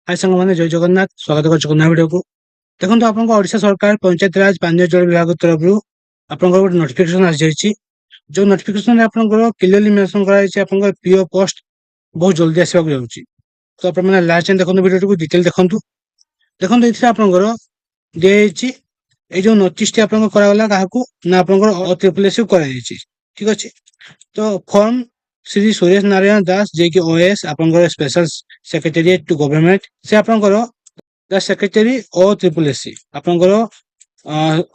हाय सांग मैंने जय जगन्नाथ स्वागत कर नया वीडियो को देखो आपन ओडिशा सरकार पंचायत राज पानीय जल विभाग तरफ आपन गोटे नोटिफिकेशन आसी जो नोटिफिकेशन क्लियरली मेंशन कर पीओ पोस्ट बहुत जल्दी आसवा जाऊँगी तो आप लास्ट टाइम देखो वीडियो को डिटेल देखो देखो ये आपंकर दिखाई ये जो नोटिस टी कराला क्या ना आप ट्रिपल कर ठीक अच्छे तो फॉर्म श्री सुरेश नारायण दास जे कि ओएस आपंकर स्पेशल सेक्रेटेरिएट टू गवर्नमेंट से आपंकर the secretary O triple SC आपंकर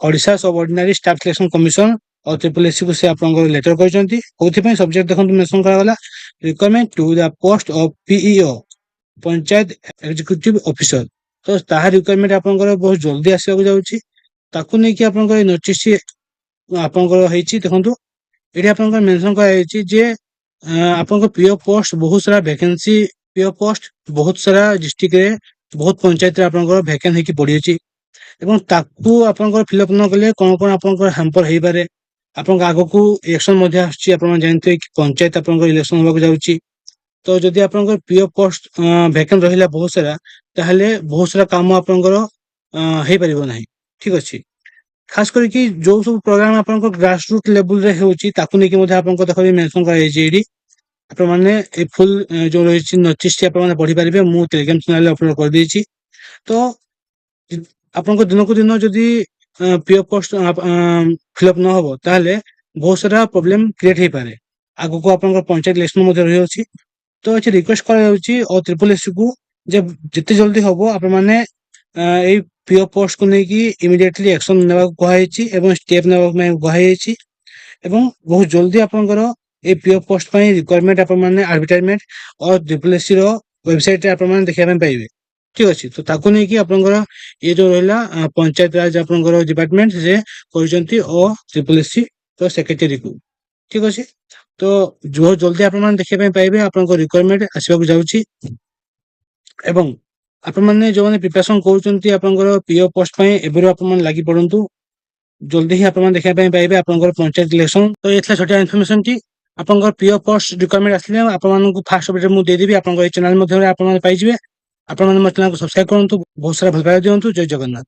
Odisha subordinate staff selection commission और ट्रिपल एससी को से आपंकर लेटर करछंती ओथि सब्जेक्ट देखो मेंशन कराला requirement to the post of PEO panchayat executive officer तो ताहा रिक्वायरमेंट आपंकर बहुत जल्दी आसवा जाउची ताकू नै कि आपंकर नोटिस आपंकर हेची देखंतु एठी आपंकर मेंशन कराइछि जे आपंकर पीओ पोस्ट बहुत सारा वैकेंसी पीओ पोस्ट बहुत सारा डिस्ट्रिक्ट रे बहुत पंचायत रे आपंकर वैकेंट हेकी पड़ी अछि एवं ताकू आपंकर फिलअप न कले कोन कोन आपंकर हैम्पर हेइ पारे आपन आगो को इलेक्शन मध्ये आछि आपन जानते कि पंचायत आपंकर इलेक्शन होबा जाउछि तो जदि आपंकर पीओ पोस्ट वैकेंट रहिला बहुत सारा ताहले बहुत सारा काम आपंकर हेइ परिबो नाही ठीक अछि खास करके जो सब प्रोग्राम आपन ग्रास रूट लेवल रे होची ताकू नै कि मध्ये आपन को देखो मेंशन कराइ छै एडी आपण माने ए फुल जो रही नोटिस टी आपण पढ़ी पारिबे मु टेलीग्राम चैनल अपलोड कर देछि तो आपन को दिन को दिन जदी पीओ पोस्ट फिलअप न होबो ताहले बहुत सारा प्रॉब्लम क्रिएट हे पारे आगो को आपन पंचायत इलेक्शन मध्ये रही अछि तो एछि रिक्वेस्ट करा जाउछि और ट्रिपल एससी को जे जिते जल्दी होबो आपण माने ए पीओ पोस्ट को नहीं कि इमिडिएटली एक्शन नेबा कहैछि एवं स्टेप नेबा में कहैछि एवं बहुत जल्दी आपनकर ए पीओ पोस्ट पई रिक्वायरमेंट आपन माने एडवर्टाइजमेंट और डीपीएससी रो वेबसाइट रे आपन माने देखिया ପାଇଁ पाइबे ठीक अछि तो ताको नहीं कि आपनकर ये जो रहला पंचायत राज आपनकर डिपार्टमेंट जे कहिसंती ओ डीपीएससी तो सेक्रेटरी को ठीक अछि तो जो जल्दी आपन माने देखिया ପାଇଁ पाइबे आपनकर रिक्वायरमेंट आसीबा को जाउछि एवं आपण माने जो माने प्रिपरेशन करूचंती आपनकर पीओ पोस्ट पई एबरो आपण माने लागि पडंतु जल्दी ही आपण माने देखिया ପାଇଁ पाइबे आपनकर पंचायत इलेक्शन तो एथला छोटा इन्फॉर्मेशन टी आपनकर पीओ पोस्ट रिक्वायरमेंट आसले आपण मानन को फास्ट अपडेट मु दे देबी आपनकर चैनल मध्ये आपण माने पाइ जिवे आपण माने मो चैनल को सब्सक्राइब करंतु बहुत सारा भल पाइ दियंतु जय जगन्नाथ।